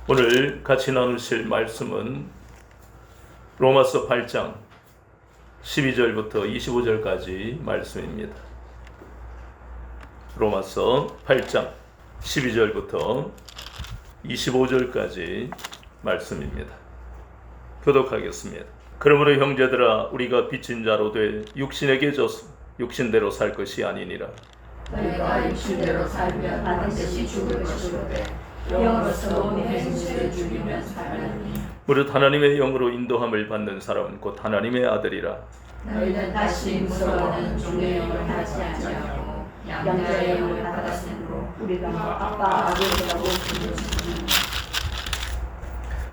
오늘 같이 나누실 말씀은 로마서 8장 12절부터 25절까지 말씀입니다. 로마서 8장 12절부터 25절까지 말씀입니다. 교독하겠습니다. 그러므로 형제들아, 우리가 빚진 자로 돼 육신에게 져서 육신대로 살 것이 아니니라. 너희가 육신대로 살면 반드시 죽을 것이로되 영으로서 몸의 행실을 죽이면 살리니. 무릇 하나님의 영으로 인도함을 받는 사람은 곧 하나님의 아들이라. 너희는 다시 무서워하는 종의 영을 하지 아니하고 양자의 영을 받았으므로 우리가 아빠 아버지라고 부르시니.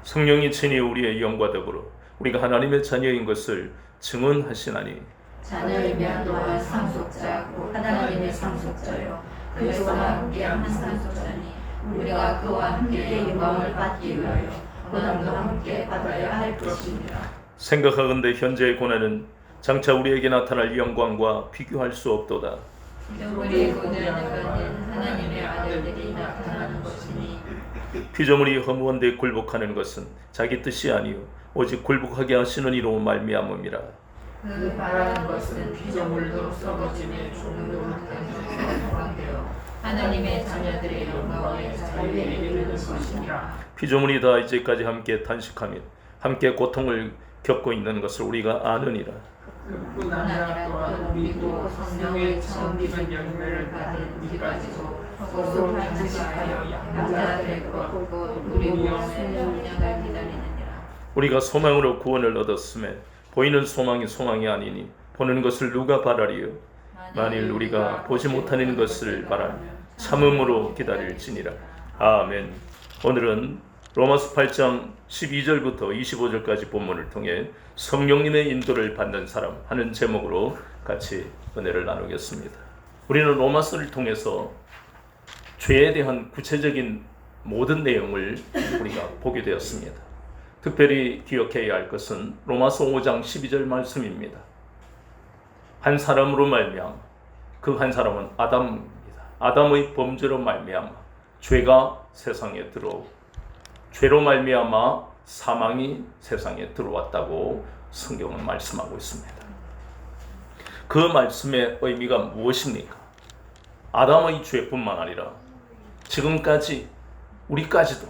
성령이 친히 우리의 영과 더불어 우리가 하나님의 자녀인 것을 증언하시나니. 자녀이면 또한 상속자 곧 하나님의 상속자요 그리스도와 함께 한 상속자니 우리가 그와 함께 영광을 받기 위하여 고난도 함께 받아야 할 것입니다. 생각하건대 현재의 고난은 장차 우리에게 나타날 영광과 비교할 수 없도다. 우리의 고난은 하나님의 아들들이 나타나는 것이니 피조물이 허무한데 굴복하는 것은 자기 뜻이 아니요 오직 굴복하게 하시는 이로 말미암음이라. 그 바라는 것은 피조물도 썩어짐에 종도 해방되어 하나님의 자녀들의 영광에 자유에 이르는 것이니라. 피조물이 다 이제까지 함께 탄식하며 함께 고통을 겪고 있는 것을 우리가 아느니라. 뿐 아니라 또한 우리도 성령의 처음 기준 열매를 받은 우리까지도 서로 탄식하여 양자될 것 곧 우리 몸의 영향을 기다리느니라. 우리가 소망으로 구원을 얻었음에 보이는 소망이 소망이 아니니 보는 것을 누가 바라리요? 만일 우리가 보지 못하는 것을 바라며 참음으로 기다릴지니라. 아멘. 오늘은 로마서 8장 12절부터 25절까지 본문을 통해 성령님의 인도를 받는 사람 하는 제목으로 같이 은혜를 나누겠습니다. 우리는 로마서를 통해서 죄에 대한 구체적인 모든 내용을 우리가 보게 되었습니다. 특별히 기억해야 할 것은 로마서 5장 12절 말씀입니다. 한 사람으로 말미암아, 그 한 사람은 아담입니다. 아담의 범죄로 말미암아 죄가 세상에 들어오고 죄로 말미암아 사망이 세상에 들어왔다고 성경은 말씀하고 있습니다. 그 말씀의 의미가 무엇입니까? 아담의 죄뿐만 아니라 지금까지 우리까지도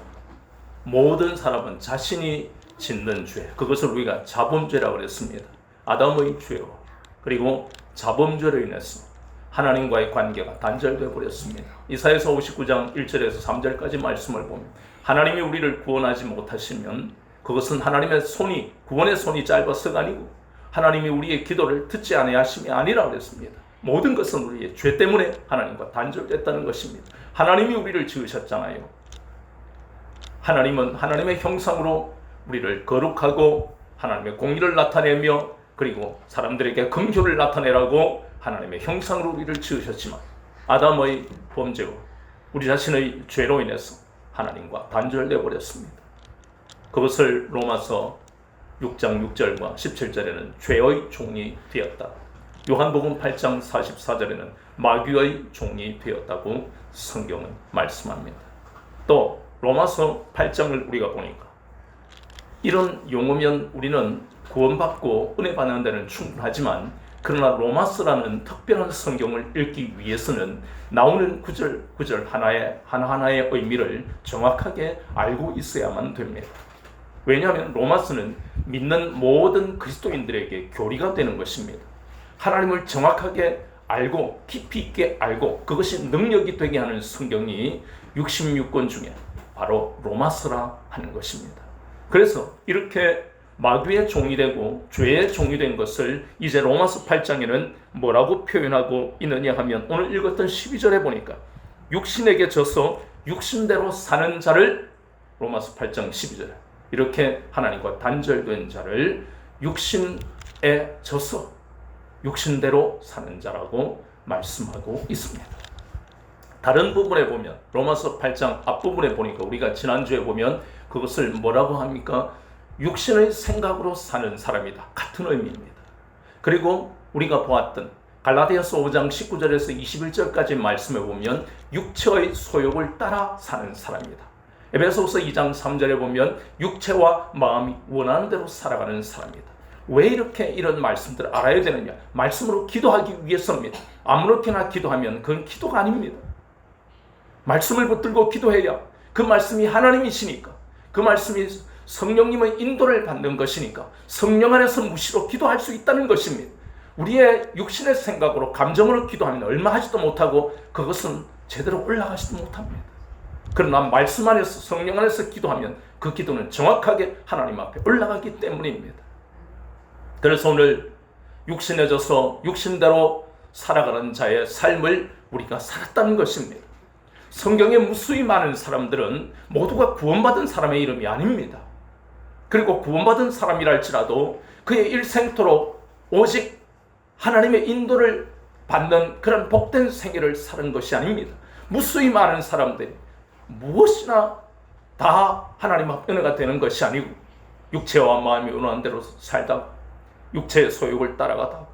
모든 사람은 자신이 짓는 죄, 그것을 우리가 자범죄라고 그랬습니다. 아담의 죄로 그리고 자범죄로 인해서 하나님과의 관계가 단절되어 버렸습니다. 이사야서 59장 1절에서 3절까지 말씀을 보면 하나님이 우리를 구원하지 못하시면 그것은 하나님의 손이, 구원의 손이 짧아서가 아니고 하나님이 우리의 기도를 듣지 아니하심이 아니라 그랬습니다. 모든 것은 우리의 죄 때문에 하나님과 단절됐다는 것입니다. 하나님이 우리를 지으셨잖아요. 하나님은 하나님의 형상으로 우리를 거룩하고 하나님의 공의를 나타내며 그리고 사람들에게 긍휼을 나타내라고 하나님의 형상으로 우리를 지으셨지만 아담의 범죄로 우리 자신의 죄로 인해서 하나님과 단절되어 버렸습니다. 그것을 로마서 6장 6절과 17절에는 죄의 종이 되었다. 요한복음 8장 44절에는 마귀의 종이 되었다고 성경은 말씀합니다. 또 로마서 8장을 우리가 보니까 이런 용어면 우리는 구원받고 은혜 받는 데는 충분하지만 그러나 로마서라는 특별한 성경을 읽기 위해서는 나오는 구절 하나하나의 의미를 정확하게 알고 있어야만 됩니다. 왜냐하면 로마서는 믿는 모든 그리스도인들에게 교리가 되는 것입니다. 하나님을 정확하게 알고 깊이 있게 알고 그것이 능력이 되게 하는 성경이 66권 중에 바로 로마서라 하는 것입니다. 그래서 이렇게 마귀의 종이 되고 죄의 종이 된 것을 이제 로마서 8장에는 뭐라고 표현하고 있느냐 하면 오늘 읽었던 12절에 보니까 육신에게 져서 육신대로 사는 자를 로마서 8장 12절에 이렇게 하나님과 단절된 자를 육신에 져서 육신대로 사는 자라고 말씀하고 있습니다. 다른 부분에 보면 로마서 8장 앞부분에 보니까 우리가 지난주에 보면 그것을 뭐라고 합니까? 육신의 생각으로 사는 사람이다. 같은 의미입니다. 그리고 우리가 보았던 갈라디아서 5장 19절에서 21절까지 말씀해 보면 육체의 소욕을 따라 사는 사람이다. 에베소서 2장 3절에 보면 육체와 마음이 원하는 대로 살아가는 사람이다. 왜 이렇게 이런 말씀들을 알아야 되느냐? 말씀으로 기도하기 위해서입니다. 아무렇게나 기도하면 그건 기도가 아닙니다. 말씀을 붙들고 기도해야 그 말씀이 하나님이시니까, 그 말씀이 성령님의 인도를 받는 것이니까 성령 안에서 무시로 기도할 수 있다는 것입니다. 우리의 육신의 생각으로 감정으로 기도하면 얼마 하지도 못하고 그것은 제대로 올라가지도 못합니다. 그러나 말씀 안에서 성령 안에서 기도하면 그 기도는 정확하게 하나님 앞에 올라가기 때문입니다. 그래서 오늘 육신에 져서 육신대로 살아가는 자의 삶을 우리가 살았다는 것입니다. 성경에 무수히 많은 사람들은 모두가 구원받은 사람의 이름이 아닙니다. 그리고 구원받은 사람이랄지라도 그의 일생토록 오직 하나님의 인도를 받는 그런 복된 생애를 사는 것이 아닙니다. 무수히 많은 사람들이 무엇이나 다 하나님 앞에 은혜가 되는 것이 아니고 육체와 마음이 원하는 대로 살다가 육체의 소욕을 따라가다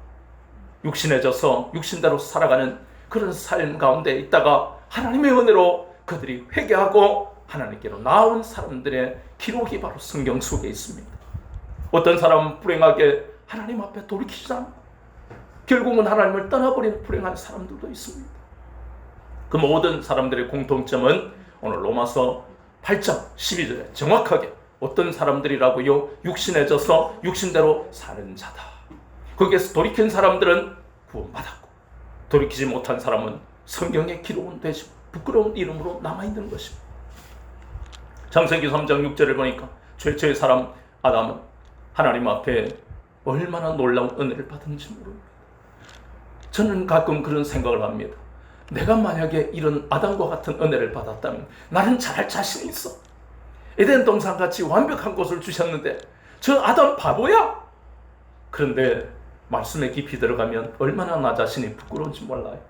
육신에 져서 육신대로 살아가는 그런 삶 가운데 있다가 하나님의 은혜로 그들이 회개하고 하나님께로 나온 사람들의 기록이 바로 성경 속에 있습니다. 어떤 사람은 불행하게 하나님 앞에 돌이키지 않고 결국은 하나님을 떠나버린 불행한 사람들도 있습니다. 그 모든 사람들의 공통점은 오늘 로마서 8장 12절에 정확하게 어떤 사람들이라고요? 육신에 져서 육신대로 사는 자다. 거기에서 돌이킨 사람들은 구원받았고 돌이키지 못한 사람은 성경에 기록은 되지 부끄러운 이름으로 남아있는 것입니다. 창세기 3장 6절을 보니까 최초의 사람 아담은 하나님 앞에 얼마나 놀라운 은혜를 받은지 모릅니다. 저는 가끔 그런 생각을 합니다. 내가 만약에 이런 아담과 같은 은혜를 받았다면 나는 잘할 자신이 있어. 에덴 동산같이 완벽한 곳을 주셨는데 저 아담 바보야? 그런데 말씀에 깊이 들어가면 얼마나 나 자신이 부끄러운지 몰라요.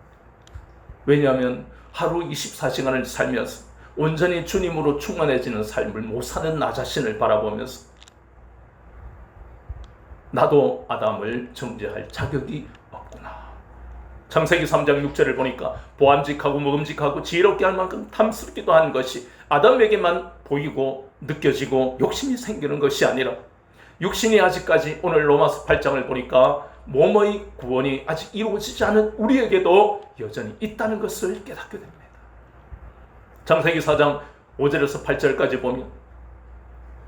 왜냐하면 하루 24시간을 살면서 온전히 주님으로 충만해지는 삶을 못 사는 나 자신을 바라보면서 나도 아담을 정죄할 자격이 없구나. 창세기 3장 6절을 보니까 보암직하고 먹음직하고 지혜롭게 할 만큼 탐스럽기도 한 것이 아담에게만 보이고 느껴지고 욕심이 생기는 것이 아니라 육신이 아직까지 오늘 로마서 8장을 보니까 몸의 구원이 아직 이루어지지 않은 우리에게도 여전히 있다는 것을 깨닫게 됩니다. 창세기 4장 5절에서 8절까지 보면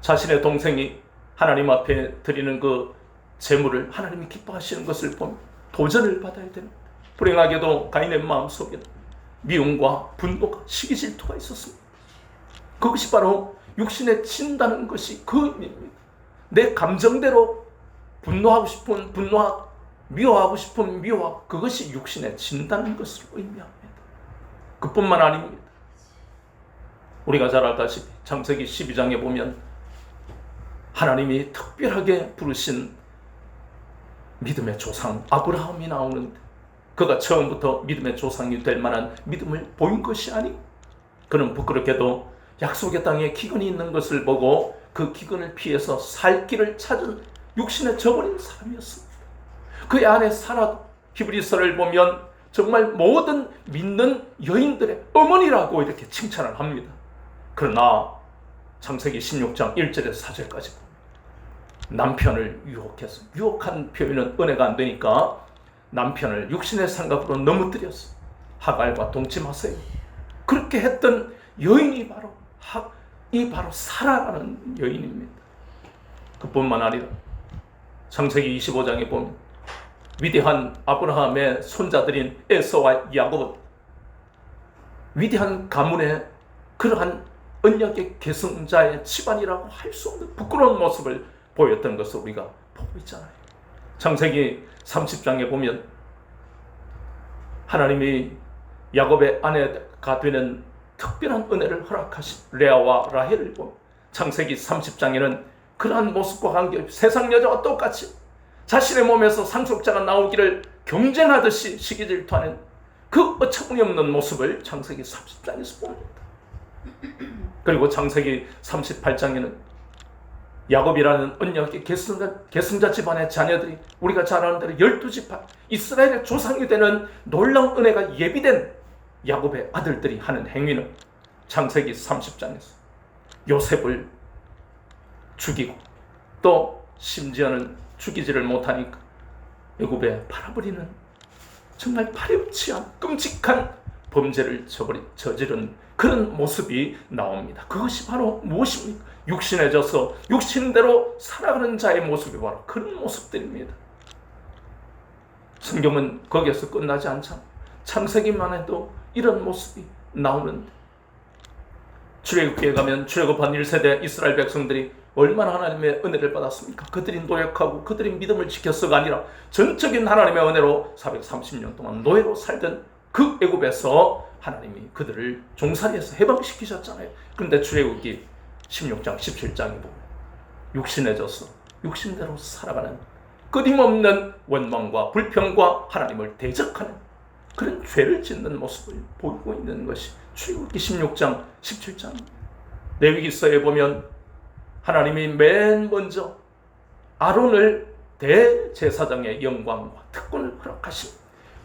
자신의 동생이 하나님 앞에 드리는 그 제물을 하나님이 기뻐하시는 것을 보면 도전을 받아야 됩니다. 불행하게도 가인의 마음속에는 미움과 분노가 시기 질투가 있었습니다. 그것이 바로 육신에 친다는 것이 그 의미입니다. 내 감정대로 분노하고 싶은 분노와 미워하고 싶은 미워, 그것이 육신에 친다는 것을 의미합니다. 그뿐만 아닙니다. 우리가 잘 알다시피 창세기 12장에 보면 하나님이 특별하게 부르신 믿음의 조상 아브라함이 나오는데 그가 처음부터 믿음의 조상이 될 만한 믿음을 보인 것이 아니고 그는 부끄럽게도 약속의 땅에 기근이 있는 것을 보고 그 기근을 피해서 살 길을 찾은 육신에 져버린 사람이었습니다. 그의 아내 사라도 히브리서를 보면 정말 모든 믿는 여인들의 어머니라고 이렇게 칭찬을 합니다. 그러나 창세기 16장 1절에서 4절까지 보면 남편을 유혹해서, 유혹한 표현은 은혜가 안 되니까 남편을 육신의 생각으로 넘어뜨렸어. 하갈과 동침하세요. 그렇게 했던 여인이 바로 바로 사라라는 여인입니다. 그뿐만 아니라 창세기 25장에 보면 위대한 아브라함의 손자들인 에서와 야곱은 위대한 가문의 그러한 언약의 계승자의 집안이라고 할 수 없는 부끄러운 모습을 보였던 것을 우리가 보고 있잖아요. 창세기 30장에 보면 하나님이 야곱의 아내가 되는 특별한 은혜를 허락하신 레아와 라헬을 보면 창세기 30장에는 그러한 모습과 관계없이 세상 여자와 똑같이 자신의 몸에서 상속자가 나오기를 경쟁하듯이 시기질투하는 그 어처구니없는 모습을 창세기 30장에서 봅니다. 그리고 창세기 38장에는 야곱이라는 언약의 계승자 집안의 자녀들이 우리가 잘 아는 대로 12지파 이스라엘의 조상이 되는 놀라운 은혜가 예비된 야곱의 아들들이 하는 행위는 창세기 30장에서 요셉을 죽이고 또 심지어는 죽이지를 못하니까 애굽에 팔아버리는 정말 파렴치한 끔찍한 범죄를 저지른 그런 모습이 나옵니다. 그것이 바로 무엇입니까? 육신에 져서 육신대로 살아가는 자의 모습이 바로 그런 모습들입니다. 성경은 거기에서 끝나지 않잖아요. 창세기만 해도 이런 모습이 나오는데 출애굽기에 가면 출애굽한 1세대 이스라엘 백성들이 얼마나 하나님의 은혜를 받았습니까? 그들이 노력하고 그들이 믿음을 지켰어가 아니라 전적인 하나님의 은혜로 430년 동안 노예로 살던 그 애굽에서 하나님이 그들을 종살이에서 해방시키셨잖아요. 그런데 출애굽기 16장 17장에 보면 육신에 져서 육신대로 살아가는 끊임없는 원망과 불평과 하나님을 대적하는 그런 죄를 짓는 모습을 보이고 있는 것이 출애굽기 16장 17장입니다. 레위기서에 보면 하나님이 맨 먼저 아론을 대제사장의 영광과 특권을 허락하신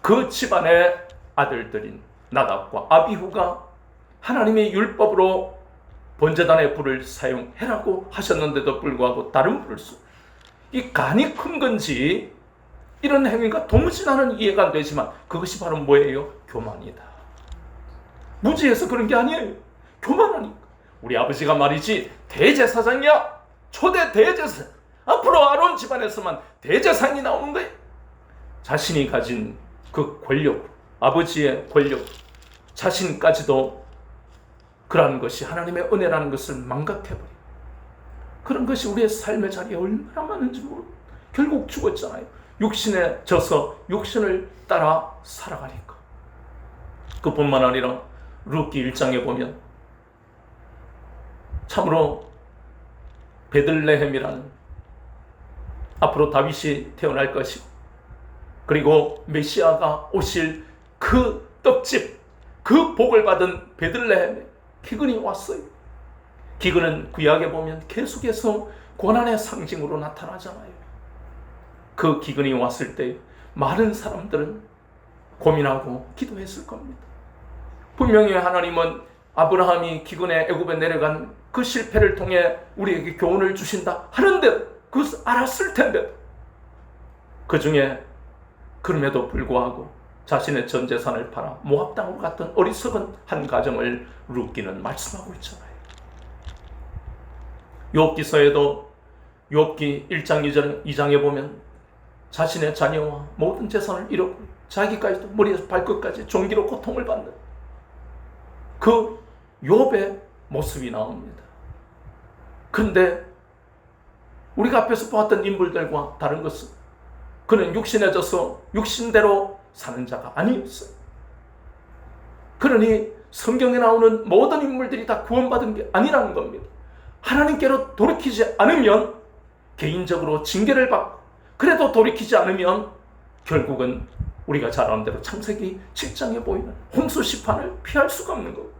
그 집안의 아들들인 나답과 아비후가 하나님의 율법으로 번제단의 불을 사용해라고 하셨는데도 불구하고 다른 불을 쓰고 이 간이 큰 건지 이런 행위가 도무지 나는 이해가 안 되지만 그것이 바로 뭐예요? 교만이다. 무지해서 그런 게 아니에요. 교만하니까. 우리 아버지가 말이지 대제사장이야. 초대 대제사장. 앞으로 아론 집안에서만 대제사장이 나오는 거예요. 자신이 가진 그 권력, 아버지의 권력, 자신까지도 그러한 것이 하나님의 은혜라는 것을 망각해버려요. 그런 것이 우리의 삶의 자리에 얼마나 많은지 모르고 결국 죽었잖아요. 육신에 져서 육신을 따라 살아가니까. 그뿐만 아니라 룻기 1장에 보면 참으로 베들레헴이라는 앞으로 다윗이 태어날 것이고 그리고 메시아가 오실 그 떡집, 그 복을 받은 베들레헴에 기근이 왔어요. 기근은 구약에 보면 계속해서 고난의 상징으로 나타나잖아요. 그 기근이 왔을 때 많은 사람들은 고민하고 기도했을 겁니다. 분명히 하나님은 아브라함이 기근에 애굽에 내려간 그 실패를 통해 우리에게 교훈을 주신다 하는데 그것을 알았을 텐데 그 중에 그럼에도 불구하고 자신의 전 재산을 팔아 모압 땅으로 갔던 어리석은 한 가정을 룻기는 말씀하고 있잖아요. 욥기서에도 욥기 1장 2장에 보면 자신의 자녀와 모든 재산을 잃었고 자기까지도 머리에서 발끝까지 종기로 고통을 받는 그 욥의 모습이 나옵니다. 그런데 우리가 앞에서 보았던 인물들과 다른 것은 그는 육신에 져서 육신대로 사는 자가 아니었어요. 그러니 성경에 나오는 모든 인물들이 다 구원받은 게 아니라는 겁니다. 하나님께로 돌이키지 않으면 개인적으로 징계를 받고 그래도 돌이키지 않으면 결국은 우리가 잘 아는 대로 창세기 7장에 보이는 홍수 심판을 피할 수가 없는 거고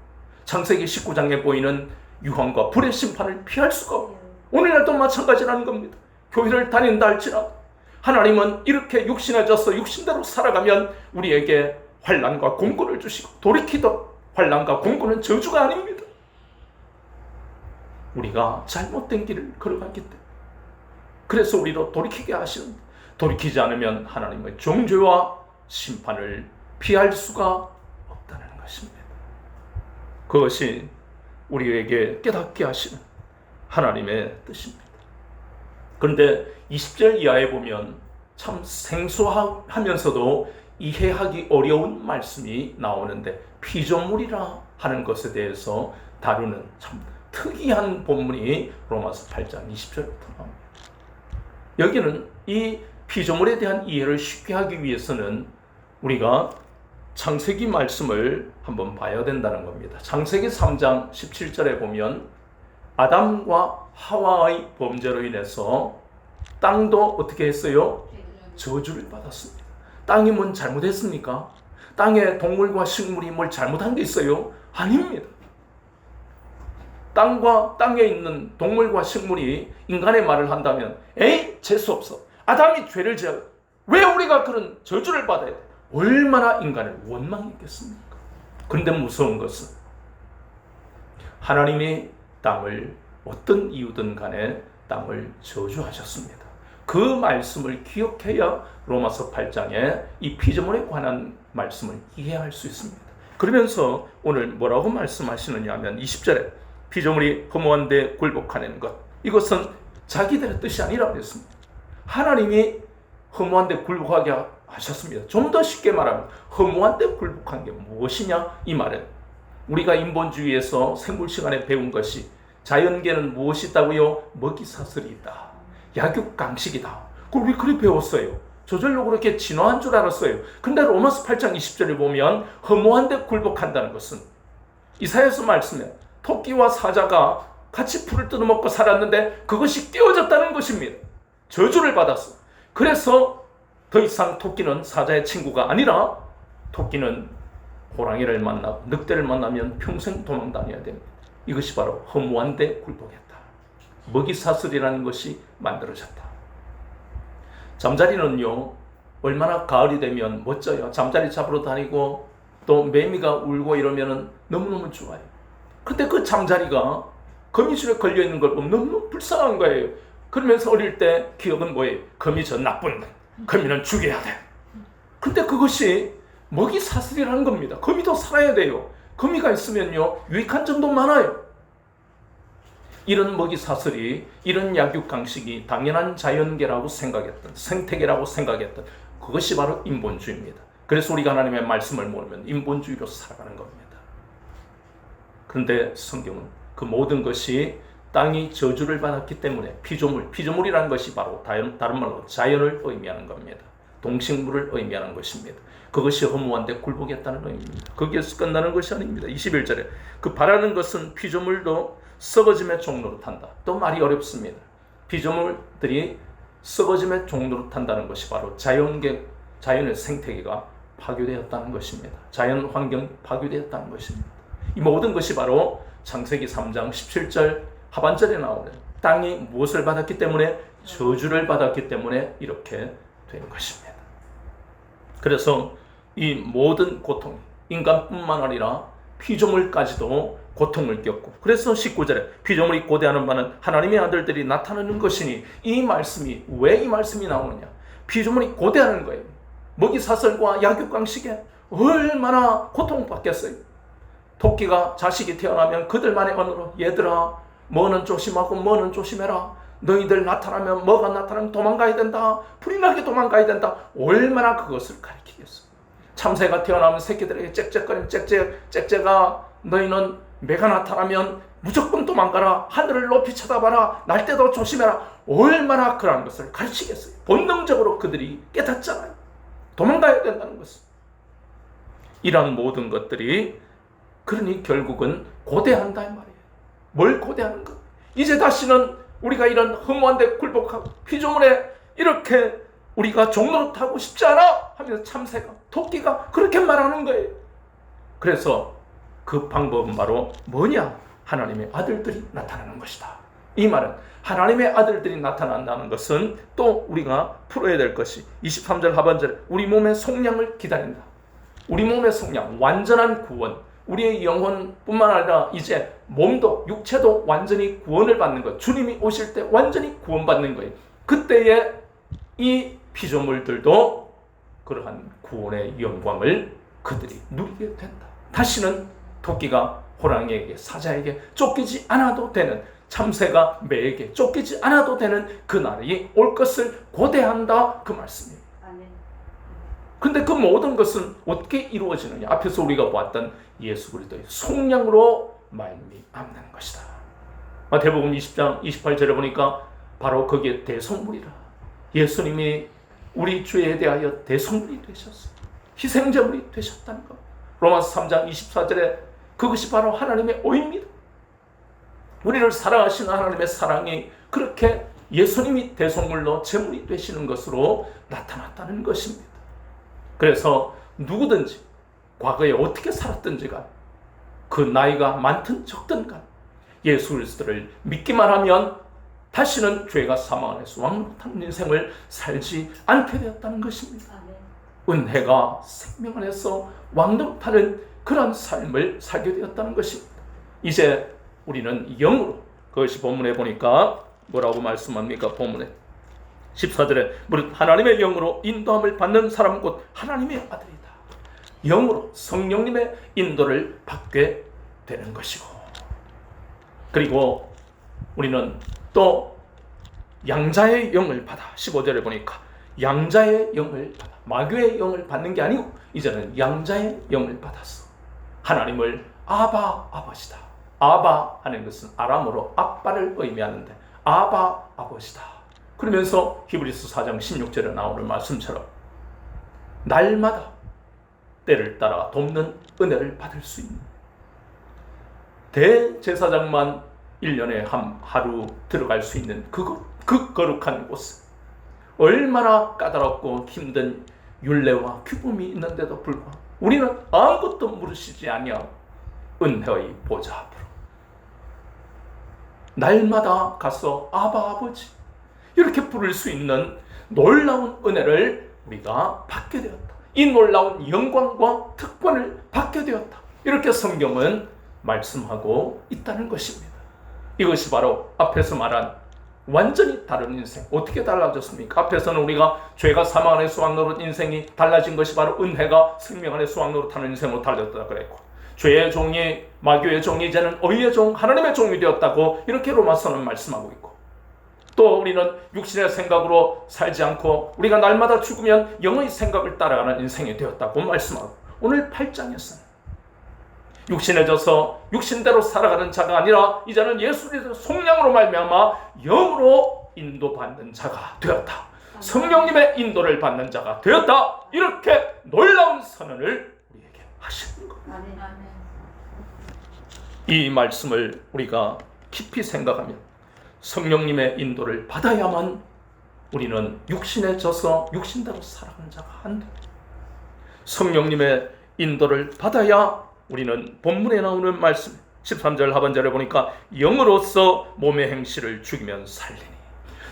창세기 19장에 보이는 유황과 불의 심판을 피할 수가 없고 오늘날도 마찬가지라는 겁니다. 교회를 다닌다 할지라도 하나님은 이렇게 육신에 져서 육신대로 살아가면 우리에게 환난과 공고를 주시고 돌이키도 환난과 공고는 저주가 아닙니다. 우리가 잘못된 길을 걸어갔기 때문에 그래서 우리로 돌이키게 하시는 돌이키지 않으면 하나님의 정죄와 심판을 피할 수가 없다는 것입니다. 그것이 우리에게 깨닫게 하시는 하나님의 뜻입니다. 그런데 20절 이하에 보면 참 생소하면서도 이해하기 어려운 말씀이 나오는데 피조물이라 하는 것에 대해서 다루는 참 특이한 본문이 로마서 8장 20절부터 나옵니다. 여기는 이 피조물에 대한 이해를 쉽게 하기 위해서는 우리가 창세기 말씀을 한번 봐야 된다는 겁니다. 창세기 3장 17절에 보면 아담과 하와의 범죄로 인해서 땅도 어떻게 했어요? 저주를 받았습니다. 땅이 뭔 잘못했습니까? 땅에 동물과 식물이 뭘 잘못한 게 있어요? 아닙니다. 땅과 땅에 있는 동물과 식물이 인간의 말을 한다면 에이 재수없어. 아담이 죄를 지어 왜 우리가 그런 저주를 받아야 돼? 얼마나 인간을 원망했겠습니까? 그런데 무서운 것은 하나님이 땅을 어떤 이유든 간에 땅을 저주하셨습니다. 그 말씀을 기억해야 로마서 8장에 이 피조물에 관한 말씀을 이해할 수 있습니다. 그러면서 오늘 뭐라고 말씀하시느냐 하면 20절에 피조물이 허무한 데 굴복하는 것, 이것은 자기들의 뜻이 아니라고 했습니다. 하나님이 허무한 데 굴복하게 하셨습니다. 좀 더 쉽게 말하면 허무한 데 굴복한 게 무엇이냐, 이 말은 우리가 인본주의에서 생물 시간에 배운 것이 자연계는 무엇이 있다고요? 먹이사슬이 있다, 약육강식이다. 그걸 왜 그렇게 배웠어요? 저절로 그렇게 진화한 줄 알았어요. 근데 로마서 8장 20절을 보면 허무한 데 굴복한다는 것은 이사야서 말씀에 토끼와 사자가 같이 풀을 뜯어먹고 살았는데 그것이 깨어졌다는 것입니다. 저주를 받았어. 그래서 더 이상 토끼는 사자의 친구가 아니라 토끼는 호랑이를 만나고 늑대를 만나면 평생 도망 다녀야 됩니다. 이것이 바로 허무한 데 굴복했다. 먹이사슬이라는 것이 만들어졌다. 잠자리는요, 얼마나 가을이 되면 멋져요. 잠자리 잡으러 다니고 또 매미가 울고 이러면 너무너무 좋아요. 근데 그 잠자리가 거미줄에 걸려있는 걸 보면 너무 불쌍한 거예요. 그러면서 어릴 때 기억은 뭐예요? 거미 저 나쁜 놈, 거미는 죽여야 돼. 근데 그것이 먹이사슬이라는 겁니다. 거미도 살아야 돼요. 거미가 있으면요, 유익한 점도 많아요. 이런 먹이사슬이, 이런 약육강식이 당연한 자연계라고 생각했던, 생태계라고 생각했던 그것이 바로 인본주의입니다. 그래서 우리가 하나님의 말씀을 모르면 인본주의로 살아가는 겁니다. 그런데 성경은 그 모든 것이 땅이 저주를 받았기 때문에 피조물이라는 것이 바로 다른 말로 자연을 의미하는 겁니다. 동식물을 의미하는 것입니다. 그것이 허무한데 굴복했다는 의미입니다. 거기에서 끝나는 것이 아닙니다. 21절에 그 바라는 것은 피조물도 썩어짐의 종로로 탄다. 또 말이 어렵습니다. 피조물들이 썩어짐의 종로로 탄다는 것이 바로 자연의 생태계가 파괴되었다는 것입니다. 자연 환경이 파괴되었다는 것입니다. 이 모든 것이 바로 창세기 3장 17절 하반절에 나오는 땅이 무엇을 받았기 때문에, 저주를 받았기 때문에 이렇게 된 것입니다. 그래서 이 모든 고통, 인간뿐만 아니라 피조물까지도 고통을 겪고, 그래서 19절에 피조물이 고대하는 바는 하나님의 아들들이 나타나는 것이니, 이 말씀이 왜 이 말씀이 나오느냐, 피조물이 고대하는 거예요. 먹이사슬과 약육강식에 얼마나 고통받겠어요. 토끼가 자식이 태어나면 그들만의 언어로 얘들아 뭐는 조심하고 뭐는 조심해라, 너희들 나타나면 뭐가 나타나면 도망가야 된다, 불이 나게 도망가야 된다, 얼마나 그것을 가르치겠어. 참새가 태어나면 새끼들에게 짹짹거리면 짹짹아 너희는 매가 나타나면 무조건 도망가라, 하늘을 높이 쳐다봐라, 날 때도 조심해라, 얼마나 그런 것을 가르치겠어요. 본능적으로 그들이 깨닫잖아요. 도망가야 된다는 것을. 이런 모든 것들이 그러니 결국은 고대한다 이 말이에요. 뭘 고대하는가? 이제 다시는 우리가 이런 허무한 데 굴복하고 피조물에 이렇게 우리가 종로로 타고 싶지 않아 하면서 참새가, 토끼가 그렇게 말하는 거예요. 그래서 그 방법은 바로 뭐냐? 하나님의 아들들이 나타나는 것이다. 이 말은 하나님의 아들들이 나타난다는 것은 또 우리가 풀어야 될 것이 23절 하반절에 우리 몸의 속량을 기다린다. 우리 몸의 속량, 완전한 구원, 우리의 영혼뿐만 아니라 이제 몸도 육체도 완전히 구원을 받는 것, 주님이 오실 때 완전히 구원받는 거예요. 그때에 이 피조물들도 그러한 구원의 영광을 그들이 누리게 된다. 다시는 토끼가 호랑이에게 사자에게 쫓기지 않아도 되는, 참새가 매에게 쫓기지 않아도 되는 그날이 올 것을 고대한다, 그 말씀이에요. 근데 그 모든 것은 어떻게 이루어지느냐? 앞에서 우리가 보았던 예수 그리스도의 속량으로 말미암는 것이다. 마태복음 20장 28절에 보니까 바로 거기에 대속물이라, 예수님이 우리 주에 대하여 대속물이 되셨어요. 희생제물이 되셨다는 것. 로마서 3장 24절에 그것이 바로 하나님의 오입니다. 우리를 사랑하시는 하나님의 사랑이 그렇게 예수님이 대속물로 제물이 되시는 것으로 나타났다는 것입니다. 그래서 누구든지 과거에 어떻게 살았든지 간, 그 나이가 많든 적든 간 예수 그리스도를 믿기만 하면 다시는 죄가 사망 안에서 왕노릇하는 인생을 살지 않게 되었다는 것입니다. 은혜가 생명 안에서 왕노릇하는 그런 삶을 살게 되었다는 것입니다. 이제 우리는 영으로, 그것이 본문에 보니까 뭐라고 말씀합니까? 본문에 14절에 무릇 하나님의 영으로 인도함을 받는 사람은 곧 하나님의 아들이다. 영으로 성령님의 인도를 받게 되는 것이고, 그리고 우리는 또 양자의 영을 받아, 15절에 보니까 양자의 영을 받아, 마귀의 영을 받는 게 아니고 이제는 양자의 영을 받았어. 하나님을 아바 아버지다. 아바 하는 것은 아람어로 아빠를 의미하는데 아바 아버지다. 그러면서 히브리서 4장 16절에 나오는 말씀처럼 날마다 때를 따라 돕는 은혜를 받을 수 있는, 대제사장만 1년에 한 하루 들어갈 수 있는 그곳, 그 거룩한 곳, 얼마나 까다롭고 힘든 율례와 규범이 있는데도 불구하고 우리는 아무것도 물으시지 아니하고 은혜의 보좌 앞으로 날마다 가서 아바 아버지 이렇게 부를 수 있는 놀라운 은혜를 우리가 받게 되었다. 이 놀라운 영광과 특권을 받게 되었다. 이렇게 성경은 말씀하고 있다는 것입니다. 이것이 바로 앞에서 말한 완전히 다른 인생. 어떻게 달라졌습니까? 앞에서는 우리가 죄가 사망 안에서 왕노릇 인생이 달라진 것이 바로 은혜가 생명 안에서 왕노릇하는 인생으로 달라졌다 그랬고, 죄의 종이 마귀의 종이 이제는 의의 종, 하나님의 종이 되었다고 이렇게 로마서는 말씀하고 있고, 또 우리는 육신의 생각으로 살지 않고 우리가 날마다 죽으면 영의 생각을 따라가는 인생이 되었다고 말씀하고, 오늘 8장에서는 육신에 져서 육신대로 살아가는 자가 아니라 이제는 예수 그리스도의 속량으로 말미암아 영으로 인도받는 자가 되었다. 성령님의 인도를 받는 자가 되었다. 이렇게 놀라운 선언을 우리에게 하시는 겁니다. 이 말씀을 우리가 깊이 생각하면 성령님의 인도를 받아야만 우리는 육신에 져서 육신대로 살아가는 자가 안 돼. 성령님의 인도를 받아야 우리는 본문에 나오는 말씀 13절 하반절에 보니까 영으로서 몸의 행실을 죽이면 살리니,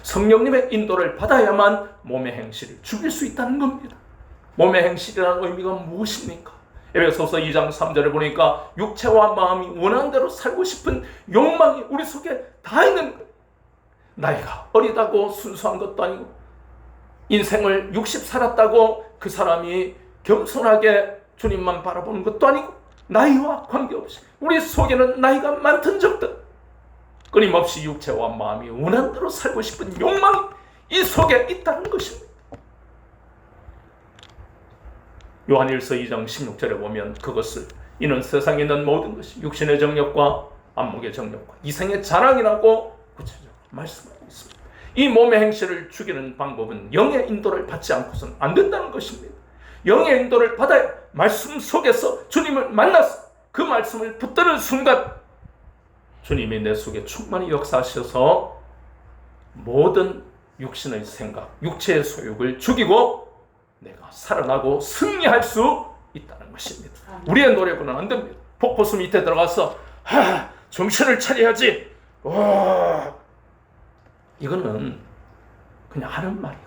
성령님의 인도를 받아야만 몸의 행실을 죽일 수 있다는 겁니다. 몸의 행실이라는 의미가 무엇입니까? 에베소서 2장 3절에 보니까 육체와 마음이 원하는 대로 살고 싶은 욕망이 우리 속에 다 있는 거예요. 나이가 어리다고 순수한 것도 아니고, 인생을 60 살았다고 그 사람이 겸손하게 주님만 바라보는 것도 아니고, 나이와 관계없이 우리 속에는 나이가 많든 적든 끊임없이 육체와 마음이 원하는 대로 살고 싶은 욕망이 이 속에 있다는 것입니다. 요한일서 2장 16절에 보면 그것을, 이는 세상에 있는 모든 것이 육신의 정욕과 안목의 정욕과 이생의 자랑이라고 구체적으로 말씀하고 있습니다. 이 몸의 행실을 죽이는 방법은 영의 인도를 받지 않고서는 안 된다는 것입니다. 영의 인도를 받아야 말씀 속에서 주님을 만나서 그 말씀을 붙드는 순간 주님이 내 속에 충만히 역사하셔서 모든 육신의 생각, 육체의 소욕을 죽이고 내가 살아나고 승리할 수 있다는 것입니다. 우리의 노력은 안 됩니다. 폭포수 밑에 들어가서 정신을 차려야지, 이거는 그냥 하는 말이고,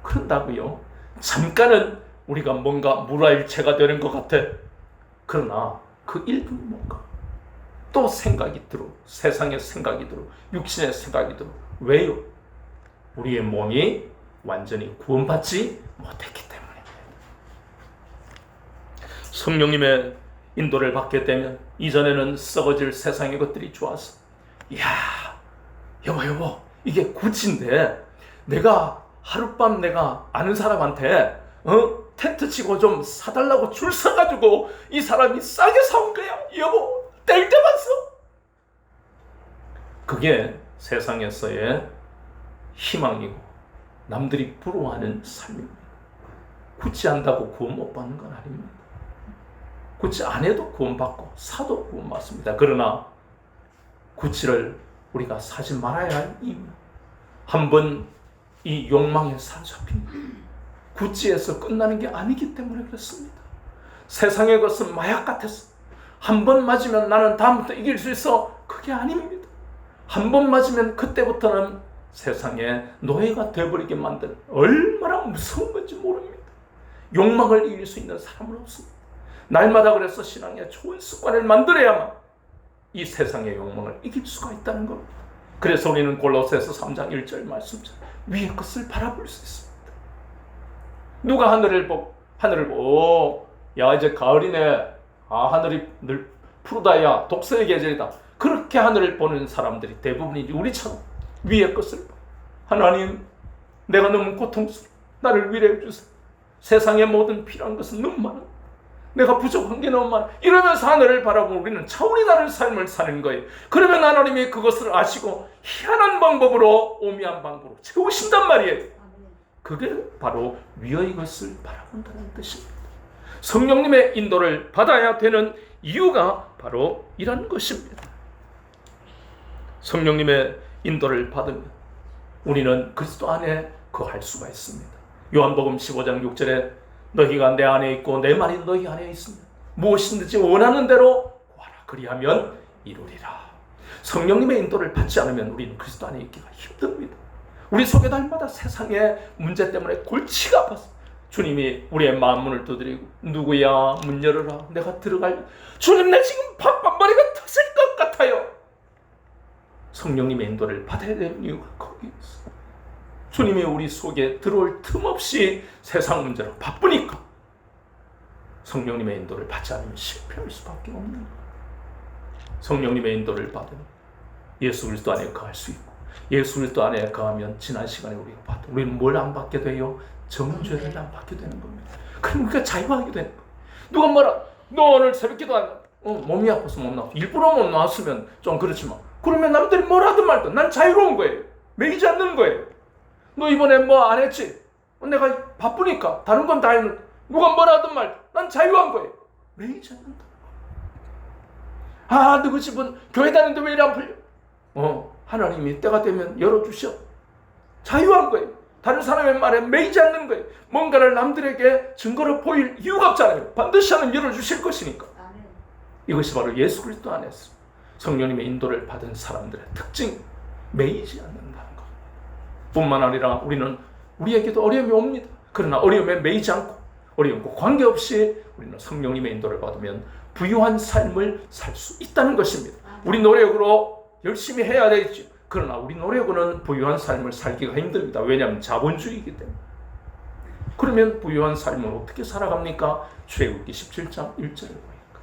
그런다고요 잠깐은 우리가 뭔가 물화일체가 되는 것 같아. 그러나 그 1분 뭔가 또 생각이 들어, 세상의 생각이 들어, 육신의 생각이 들어. 왜요? 우리의 몸이 완전히 구원받지 못했기 때문입니다. 성령님의 인도를 받게 되면 이전에는 썩어질 세상의 것들이 좋아서 이야 여보 이게 구찌인데 내가 하룻밤 내가 아는 사람한테 텐트 치고 좀 사달라고 줄 서가지고 이 사람이 싸게 사온 거야. 여보 뗄 때 봤어. 그게 세상에서의 희망이고 남들이 부러워하는 삶입니다. 구찌한다고 구원 못 받는 건 아닙니다. 구찌 안 해도 구원받고 사도 구원받습니다. 그러나 구찌를 우리가 사지 말아야 할 이유, 한번 이 욕망에 사로잡힌 구찌에서 끝나는 게 아니기 때문에 그렇습니다. 세상의 것은 마약 같았어. 한 번 맞으면 나는 다음부터 이길 수 있어. 그게 아닙니다. 한 번 맞으면 그때부터는 세상의 노예가 되어버리게 만드는, 얼마나 무서운 건지 모릅니다. 욕망을 이길 수 있는 사람은 없습니다. 날마다 그래서 신앙의 좋은 습관을 만들어야만 이 세상의 욕망을 이길 수가 있다는 겁니다. 그래서 우리는 골로새서 3장 1절 말씀처럼 위의 것을 바라볼 수 있습니다. 누가 하늘을 보고 야 이제 가을이네, 하늘이 늘 푸르다야, 독서의 계절이다, 그렇게 하늘을 보는 사람들이 대부분이지 우리처럼 위의 것을 봐. 하나님 내가 너무 고통스러워, 나를 위로해 주세요. 세상의 모든 필요한 것은 너무 많아, 내가 부족한 게 너무 많아, 이러면서 하늘을 바라보고 우리는 차원이 다른 삶을 사는 거예요. 그러면 하나님이 그것을 아시고 희한한 방법으로, 오미한 방법으로 채우신단 말이에요. 그게 바로 위의 것을 바라본다는 뜻입니다. 성령님의 인도를 받아야 되는 이유가 바로 이런 것입니다. 성령님의 인도를 받으면 우리는 그리스도 안에 거할 수가 있습니다. 요한복음 15장 6절에 너희가 내 안에 있고 내 말이 너희 안에 있으면 무엇이든지 원하는 대로 구하라, 그리하면 이루리라. 성령님의 인도를 받지 않으면 우리는 그리스도 안에 있기가 힘듭니다. 우리 속에 날마다 세상의 문제 때문에 골치가 아파서 주님이 우리의 마음 문을 두드리고 누구야 문 열어라, 내가 들어갈, 주님 내 지금 밥반머리가 터질 것 같아요. 성령님의 인도를 받아야 되는 이유가 거기 있어요. 주님이 우리 속에 들어올 틈 없이 세상 문제로 바쁘니까 성령님의 인도를 받지 않으면 실패할 수밖에 없는 거예요. 성령님의 인도를 받으면 예수 그리스도 안에 거할 수 있고, 예수 그리스도 안에 거하면 지난 시간에 우리가 봤던, 우리는 뭘 안 받게 돼요? 정죄를 안 받게 되는 겁니다. 그럼 우리가 자유하게 되는 거예요. 누가 뭐라, 너 오늘 새벽기도 안 몸이 아파서 못 나왔어, 일부러 못 나왔으면 좀 그렇지만, 그러면 남들이 뭐라든 말든 난 자유로운 거예요. 매이지 않는 거예요. 너 이번에 뭐 안 했지? 내가 바쁘니까 다른 건 다 했는데 누가 뭐라든 말든 난 자유한 거예요. 매이지 않는다. 너그 집은 교회 다니는데 왜 이리 안 풀려? 하나님이 때가 되면 열어주셔. 자유한 거예요. 다른 사람의 말에 매이지 않는 거예요. 뭔가를 남들에게 증거로 보일 이유가 없잖아요. 반드시 하나님 열어주실 것이니까. 이것이 바로 예수 그리스도 안에서 성령님의 인도를 받은 사람들의 특징, 매이지 않는다는 것. 뿐만 아니라 우리는, 우리에게도 어려움이 옵니다. 그러나 어려움에 매이지 않고 어려움과 관계없이 우리는 성령님의 인도를 받으면 부유한 삶을 살 수 있다는 것입니다. 우리 노력으로 열심히 해야 되겠죠. 그러나 우리 노력으로는 부유한 삶을 살기가 힘듭니다. 왜냐하면 자본주의이기 때문에. 그러면 부유한 삶을 어떻게 살아갑니까? 출애굽기 17장 1절을 보니까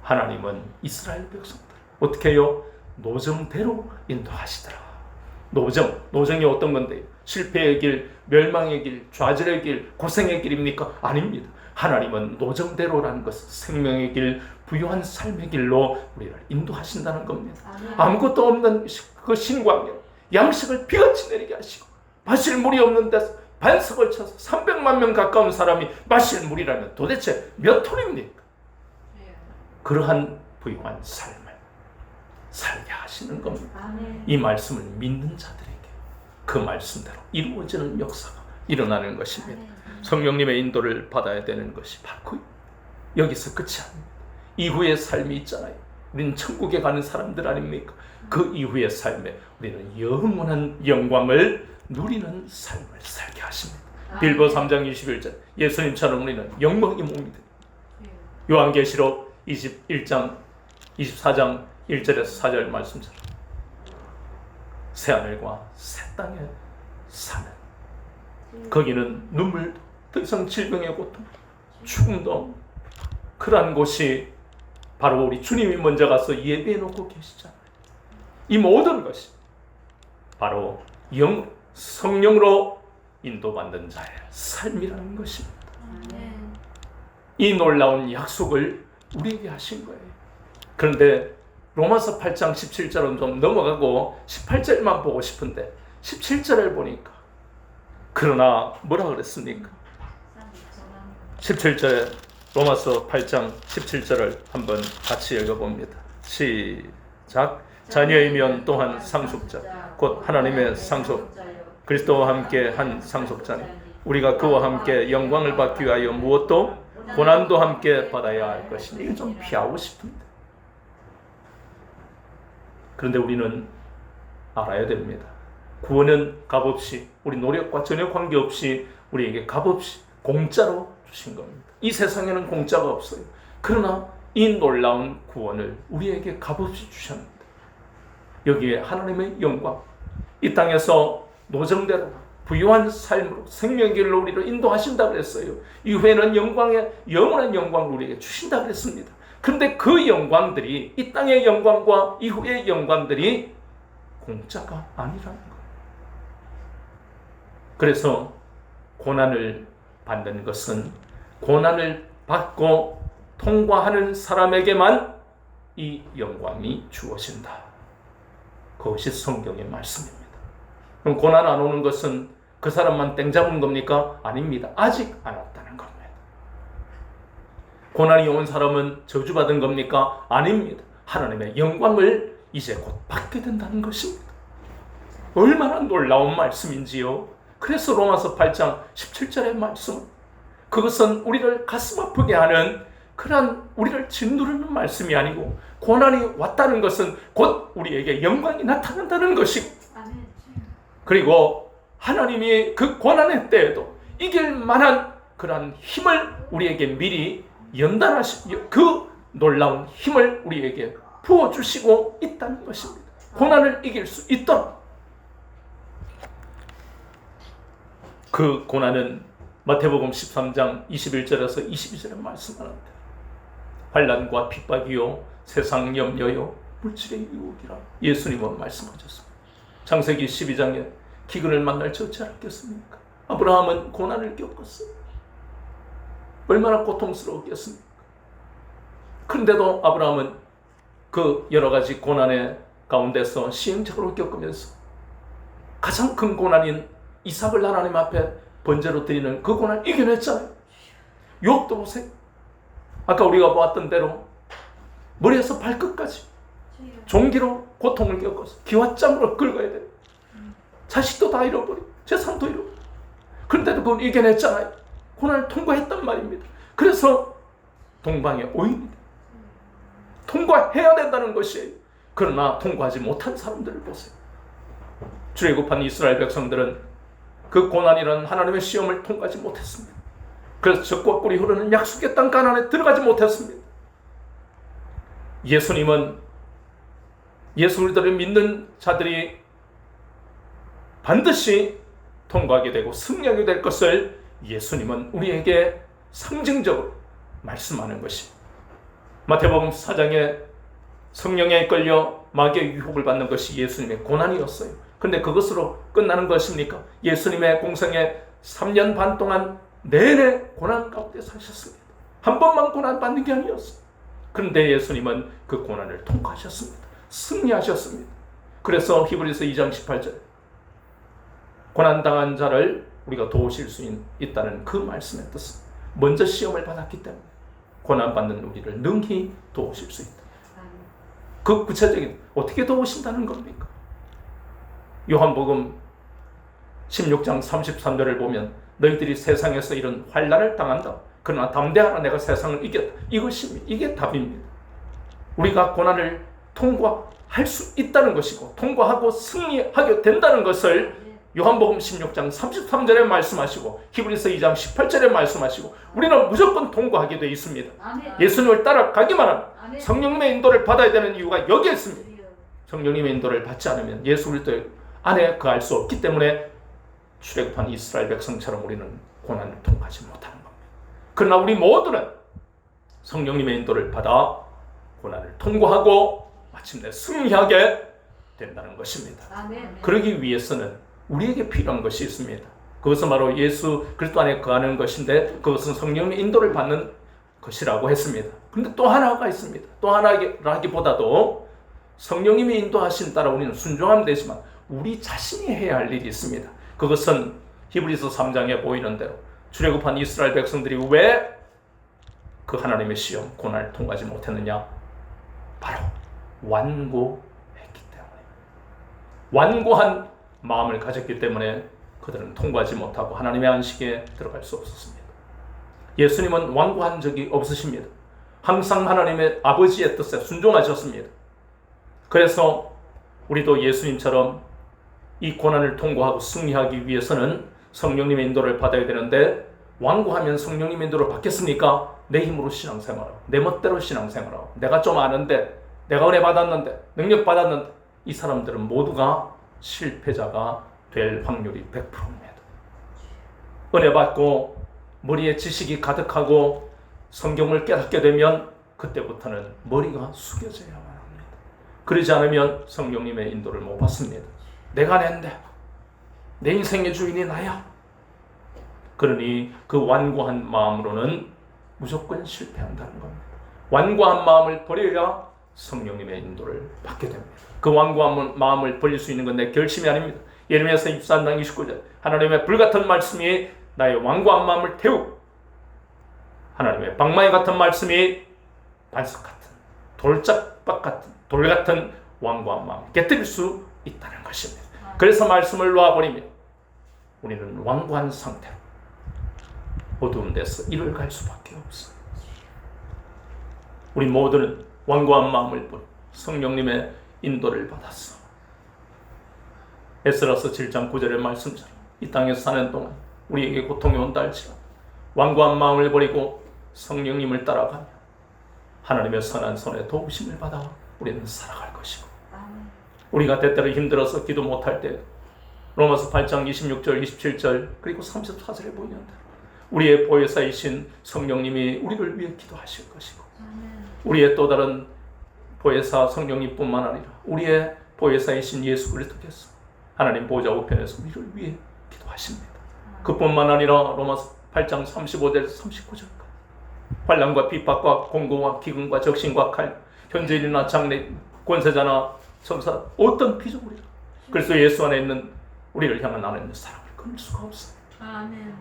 하나님은 이스라엘 백성들 어떻게 해요? 노정대로 인도하시더라. 노정이 어떤 건데요? 실패의 길, 멸망의 길, 좌절의 길, 고생의 길입니까? 아닙니다. 하나님은 노정대로라는 것은 생명의 길, 부유한 삶의 길로 우리를 인도하신다는 겁니다. 아무것도 없는 그 신광야, 양식을 비같이 내리게 하시고 마실 물이 없는 데서 반석을 쳐서 300만 명 가까운 사람이 마실 물이라면 도대체 몇 톤입니까? 그러한 부유한 삶을 살게 하시는 겁니다. 이 말씀을 믿는 자들에게 그 말씀대로 이루어지는 역사가 일어나는 것입니다. 성령님의 인도를 받아야 되는 것이 바로 여기서 끝이 아닙니다. 이후의 삶이 있잖아요. 우리는 천국에 가는 사람들 아닙니까? 그 이후의 삶에 우리는 영원한 영광을 누리는 삶을 살게 하십니다. 빌보 3장 21절, 예수님처럼 우리는 영광의 몸이 됩니다. 요한계시록 24장 1절에서 4절 말씀처럼 새하늘과 새 땅에 사는, 거기는 눈물도 더 이상 질병의 고통, 죽음도, 그러한 곳이 바로 우리 주님이 먼저 가서 예비해 놓고 계시잖아요. 이 모든 것이 바로 성령으로 인도받는 자의 삶이라는 것입니다. 이 놀라운 약속을 우리에게 하신 거예요. 그런데 로마서 8장 17절은 좀 넘어가고 18절만 보고 싶은데 17절을 보니까 그러나 뭐라 그랬습니까? 17절에 로마서 8장 17절을 한번 같이 읽어봅니다. 시작. 자녀이면 또한 상속자 곧 하나님의 상속 그리스도와 함께 한 상속자니 우리가 그와 함께 영광을 받기 위하여 무엇도 고난도 함께 받아야 할 것이니. 이거 좀 피하고 싶습니다. 그런데 우리는 알아야 됩니다. 구원은 값없이 우리 노력과 전혀 관계없이 우리에게 값없이 공짜로 주신 겁니다. 이 세상에는 공짜가 없어요. 그러나 이 놀라운 구원을 우리에게 값없이 주셨습니다. 여기에 하나님의 영광, 이 땅에서 노정대로 부유한 삶으로 생명의 길로 우리를 인도하신다 그랬어요. 이후에는 영원한 영광을 우리에게 주신다 그랬습니다. 그런데 그 영광들이, 이 땅의 영광과 이후의 영광들이 공짜가 아니라는 거예요. 그래서 고난을 받는 것은 고난을 받고 통과하는 사람에게만 이 영광이 주어진다. 그것이 성경의 말씀입니다. 그럼 고난 안 오는 것은 그 사람만 땡 잡은 겁니까? 아닙니다. 아직 안 왔다는 겁니다. 고난이 온 사람은 저주받은 겁니까? 아닙니다. 하나님의 영광을 이제 곧 받게 된다는 것입니다. 얼마나 놀라운 말씀인지요. 그래서 로마서 8장 17절의 말씀, 그것은 우리를 가슴 아프게 하는 그러한 우리를 짓누르는 말씀이 아니고, 고난이 왔다는 것은 곧 우리에게 영광이 나타난다는 것이고, 그리고 하나님이 그 고난의 때에도 이길 만한 그러한 힘을 우리에게 미리 연단하시고 그 놀라운 힘을 우리에게 부어주시고 있다는 것입니다. 고난을 이길 수 있도록. 그 고난은 마태복음 13장 21절에서 22절에 말씀하는데, 환난과 핍박이요 세상 염려요 물질의 유혹이라 예수님은 말씀하셨습니다. 창세기 12장에 기근을 만날 지 어찌 알았겠습니까? 아브라함은 고난을 겪었어요. 얼마나 고통스러웠겠습니까? 그런데도 아브라함은 그 여러 가지 고난의 가운데서 시행착오를 겪으면서 가장 큰 고난인 이삭을 하나님 앞에 번제로 드리는 그 고난을 이겨냈잖아요. 욥도 보세요. 아까 우리가 보았던 대로 머리에서 발끝까지 종기로 고통을 겪어서 기와 짬으로 긁어야 돼요. 자식도 다 잃어버리고 재산도 잃어버리고, 그런데도 그건 이겨냈잖아요. 고난을 통과했단 말입니다. 그래서 동방의 오인입니다. 통과해야 된다는 것이에요. 그러나 통과하지 못한 사람들을 보세요. 출애굽한 이스라엘 백성들은 그 고난이라는 하나님의 시험을 통과하지 못했습니다. 그래서 젖과 꿀이 흐르는 약속의 땅 가나안에 들어가지 못했습니다. 예수님은 예수를 믿는 자들이 반드시 통과하게 되고 승리하게 될 것을 예수님은 우리에게 상징적으로 말씀하는 것입니다. 마태복음 4장에 성령에 이끌려 마귀의 유혹을 받는 것이 예수님의 고난이었어요. 그런데 그것으로 끝나는 것입니까? 예수님의 공생애 3년 반 동안 내내 고난 가운데 사셨습니다. 한 번만 고난 받는 게 아니었어요. 그런데 예수님은 그 고난을 통과하셨습니다. 승리하셨습니다. 그래서 히브리서 2장 18절, 고난당한 자를 우리가 도우실 수 있다는 그 말씀의 뜻은 먼저 시험을 받았기 때문에 고난받는 우리를 능히 도우실 수 있다. 그 구체적인 어떻게 도우신다는 겁니까? 요한복음 16장 33절을 보면 너희들이 세상에서 이런 환난을 당한다. 그러나 담대하라, 내가 세상을 이겼다. 이게 답입니다. 우리가 고난을 통과할 수 있다는 것이고 통과하고 승리하게 된다는 것을 요한복음 16장 33절에 말씀하시고 히브리서 2장 18절에 말씀하시고 우리는 무조건 통과하게 되어 있습니다. 예수님을 따라가기만 하면 성령님의 인도를 받아야 되는 이유가 여기에 있습니다. 성령님의 인도를 받지 않으면 예수 그리스도 안에 거할 수 없기 때문에 출애굽한 이스라엘 백성처럼 우리는 고난을 통과하지 못하는 겁니다. 그러나 우리 모두는 성령님의 인도를 받아 고난을 통과하고 마침내 승리하게 된다는 것입니다. 아멘. 그러기 위해서는 우리에게 필요한 것이 있습니다. 그것은 바로 예수 그리스도 안에 거하는 것인데 그것은 성령의 인도를 받는 것이라고 했습니다. 그런데 또 하나가 있습니다. 또 하나라기보다도 성령님이 인도하신 따라 우리는 순종하면 되지만 우리 자신이 해야 할 일이 있습니다. 그것은 히브리서 3장에 보이는 대로 출애굽한 이스라엘 백성들이 왜 그 하나님의 시험, 고난을 통과하지 못했느냐? 바로 완고했기 때문에, 완고한 마음을 가졌기 때문에 그들은 통과하지 못하고 하나님의 안식에 들어갈 수 없었습니다. 예수님은 완고한 적이 없으십니다. 항상 하나님의 아버지의 뜻에 순종하셨습니다. 그래서 우리도 예수님처럼 이 고난을 통과하고 승리하기 위해서는 성령님의 인도를 받아야 되는데, 완고하면 성령님의 인도를 받겠습니까? 내 힘으로 신앙생활하고 내 멋대로 신앙생활하고 내가 좀 아는데, 내가 은혜 받았는데, 능력 받았는데, 이 사람들은 모두가 실패자가 될 확률이 100%입니다. 은혜 받고 머리에 지식이 가득하고 성경을 깨닫게 되면 그때부터는 머리가 숙여져야만 합니다. 그러지 않으면 성령님의 인도를 못 받습니다. 내가 낸데 내 인생의 주인이 나야. 그러니 그 완고한 마음으로는 무조건 실패한다는 겁니다. 완고한 마음을 버려야 성령님의 인도를 받게 됩니다. 그 완고한 마음을 버릴 수 있는 건 내 결심이 아닙니다. 예레미야서 23장 29절 하나님의 불같은 말씀이 나의 완고한 마음을 태우고 하나님의 방망이 같은 말씀이 반석 같은 돌짝박 같은 돌 같은 완고한 마음을 깨뜨릴 수 있다는 것입니다. 그래서 말씀을 놓아버리면 우리는 완고한 상태로 어두운 데서 이를 갈 수밖에 없어요. 우리 모두는 완고한 마음을 버리고 성령님의 인도를 받았어. 에스라서 7장 9절의 말씀처럼 이 땅에서 사는 동안 우리에게 고통이 온다 할지라도 완고한 마음을 버리고 성령님을 따라가며 하나님의 선한 손에 도우심을 받아 우리는 살아갈 것이고, 우리가 때때로 힘들어서 기도 못할 때 로마서 8장 26절 27절 그리고 34절에 보이는 대로 우리의 보혜사이신 성령님이 우리를 위해 기도하실 것이고, 우리의 또 다른 보혜사 성령님뿐만 아니라 우리의 보혜사이신 예수 그리스도께서 하나님 보좌 우편에서 우리를 위해 기도하십니다. 그뿐만 아니라 로마서 8장 35절 39절까지 환난과 핍박과 공고와 기근과 적신과 칼, 현재인이나 장래 권세자나 천사 어떤 피조물이라 그래서 예수 안에 있는 우리를 향한 하나님의 사랑을 끊을 수가 없어요. 아멘.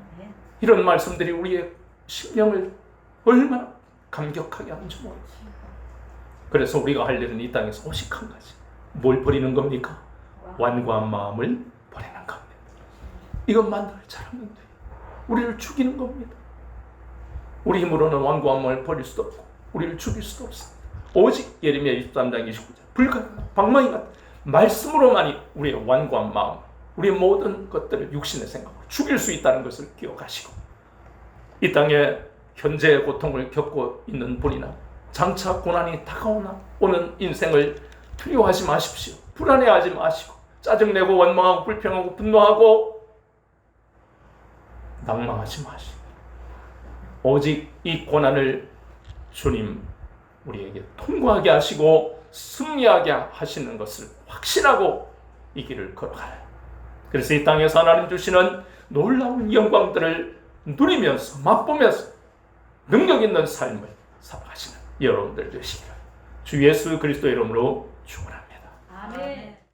이런 말씀들이 우리의 심령을 얼마나 감격하게 하는지 모르겠어요. 그래서 우리가 할 일은 이 땅에서 오직 한 가지. 뭘 버리는 겁니까? 완고한 마음을 버리는 겁니다. 이것만 늘 잘하면 돼요. 우리를 죽이는 겁니다. 우리 힘으로는 완고한 마음을 버릴 수도 없고 우리를 죽일 수도 없습니다. 오직 예레미야 23장 29절 불같은 방망이 같은 말씀으로만이 우리의 완고한 마음, 우리의 모든 것들을 육신의 생각으로 죽일 수 있다는 것을 기억하시고, 이 땅에 현재의 고통을 겪고 있는 분이나 장차 고난이 다가오나 오는 인생을 두려워하지 마십시오. 불안해하지 마시고 짜증내고 원망하고 불평하고 분노하고 낭망하지 마시고 오직 이 고난을 주님 우리에게 통과하게 하시고 승리하게 하시는 것을 확신하고 이 길을 걸어가요. 그래서 이 땅에서 하나님 주시는 놀라운 영광들을 누리면서 맛보면서 능력 있는 삶을 살아가시는 여러분들 되시기를 주 예수 그리스도의 이름으로 축원합니다.